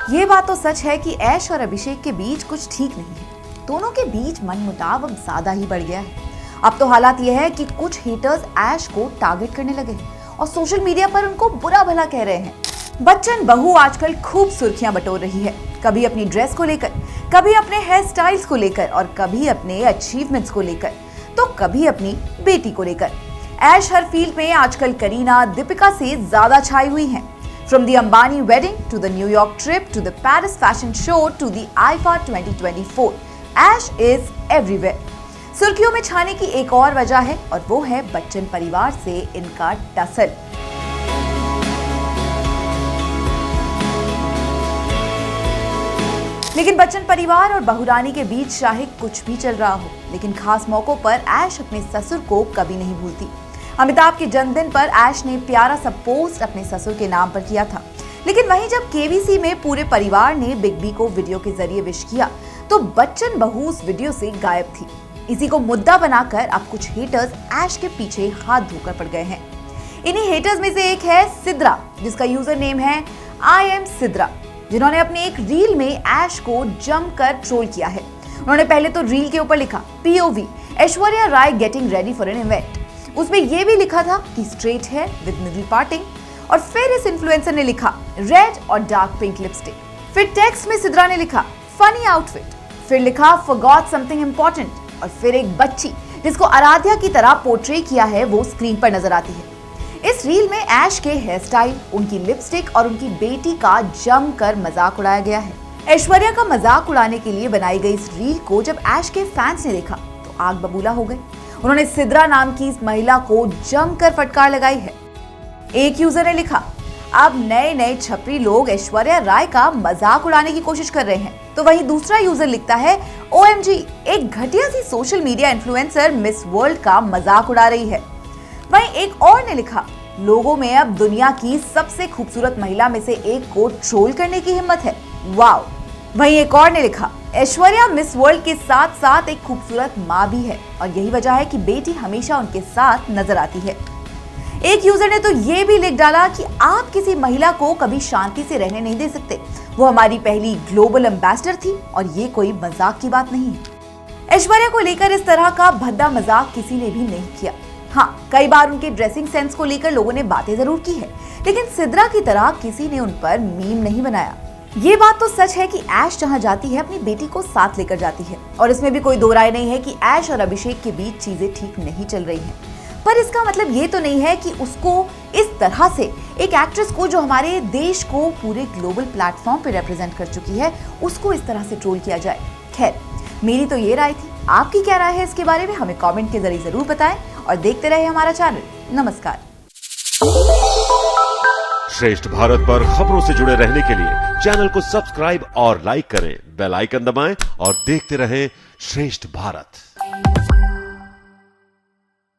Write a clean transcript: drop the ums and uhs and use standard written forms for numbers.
ये बात तो सच है कि ऐश और अभिषेक के बीच कुछ ठीक नहीं है। दोनों के बीच मनमुटाव अब ज्यादा ही बढ़ गया है। अब तो हालात ये है कि कुछ हेटर्स ऐश को टारगेट करने लगे हैं और सोशल मीडिया पर उनको बुरा भला कह रहे हैं। बच्चन बहू आजकल खूब सुर्खियां बटोर रही है, कभी अपनी ड्रेस को लेकर, कभी अपने हेयर स्टाइल्स को लेकर और कभी अपने अचीवमेंट्स को लेकर, तो कभी अपनी बेटी को लेकर। ऐश हर फील्ड में आजकल करीना, दीपिका से ज्यादा छाई हुई हैं। From the Ambani wedding to the New York trip to the Paris fashion show to the IFA 2024, Ash is everywhere. सुर्खियों में छाने की एक और वजह है और वो है बच्चन परिवार से इनका टसल। लेकिन बच्चन परिवार और बहुरानी के बीच चाहे कुछ भी चल रहा हो, लेकिन खास मौकों पर ऐश अपने ससुर को कभी नहीं भूलती। अमिताभ के जन्मदिन पर ऐश ने प्यारा सा पोस्ट अपने ससुर के नाम पर किया था, लेकिन वहीं जब केबीसी में पूरे परिवार ने बिग बी को वीडियो के जरिए विश किया तो बच्चन बहू उस वीडियो से गायब थी। इसी को मुद्दा बनाकर अब कुछ हेटर्स ऐश के पीछे हाथ धोकर पड़ गए हैं। इन्हीं हेटर्स में से एक है सिद्रा, जिसका यूजर नेम है आई एम सिद्रा, जिन्होंने अपने एक रील में ऐश को जमकर ट्रोल किया है। उन्होंने पहले तो रील के ऊपर लिखा POV Aishwarya Rai getting ready for an event. उसमें यह भी लिखा था कि straight hair with middle parting, और फिर इस इन्फ्लुएंसर ने लिखा रेड और डार्क पिंक लिपस्टिक। फिर टेक्स्ट में सिद्रा ने लिखा फनी आउटफिट, फिर लिखा फॉरगॉट समथिंग इंपॉर्टेंट, और फिर एक बच्ची जिसको आराध्या की तरह पोर्ट्रे किया है वो स्क्रीन पर नजर आती है। इस रील में ऐश के हेयर स्टाइल, उनकी लिपस्टिक और उनकी बेटी का जमकर मजाक उड़ाया गया है। ऐश्वर्या का मजाक उड़ाने के लिए बनाई गई इस रील को जब ऐश के फैंस ने देखा तो आग बबूला हो गए। उन्होंने सिद्रा नाम की इस महिला को जमकर फटकार लगाई है। एक यूजर ने लिखा अब नए नए छपरी लोग ऐश्वर्या राय का मजाक उड़ाने की कोशिश कर रहे हैं, तो वहीं दूसरा यूजर लिखता है OMG, एक घटिया सी social media influencer Miss World का मजाक उड़ा रही है। वहीं एक और ने लिखा लोगों में अब दुनिया की सबसे खूबसूरत महिला में से एक को ट्रोल करने की हिम्मत है, वाओ। वहीं एक और ने लिखा ऐश्वर्या मिस वर्ल्ड के साथ साथ एक खूबसूरत माँ भी है और यही वजह है कि बेटी हमेशा उनके साथ नजर आती है। एक यूजर ने तो ये भी लिख डाला कि आप किसी महिला को कभी शांति से रहने नहीं दे सकते, वो हमारी पहली ग्लोबल एम्बेसडर थी और ये कोई मजाक की बात नहीं है। ऐश्वर्या को लेकर इस तरह का भद्दा मजाक किसी ने भी नहीं किया। हाँ, कई बार उनके ड्रेसिंग सेंस को लेकर लोगों ने बातें जरूर की है, लेकिन सिद्रा की तरह किसी ने उन पर मीम नहीं बनाया। ये बात तो सच है कि ऐश जहां जाती है अपनी बेटी को साथ लेकर जाती है, और इसमें भी कोई दो राय नहीं है कि ऐश और अभिषेक के बीच चीजें ठीक नहीं चल रही हैं। पर इसका मतलब ये तो नहीं है कि उसको इस तरह से, एक एक्ट्रेस को जो हमारे देश को पूरे ग्लोबल प्लेटफॉर्म पे रिप्रेजेंट कर चुकी है, उसको इस तरह से ट्रोल किया जाए। खैर, मेरी तो ये राय थी, आपकी क्या राय है इसके बारे में हमें कमेंट के जरिए जरूर बताएं और देखते रहे हमारा चैनल। नमस्कार। श्रेष्ठ भारत पर खबरों से जुड़े रहने के लिए चैनल को सब्सक्राइब और लाइक करें, बेल आइकन दबाएं और देखते रहें श्रेष्ठ भारत।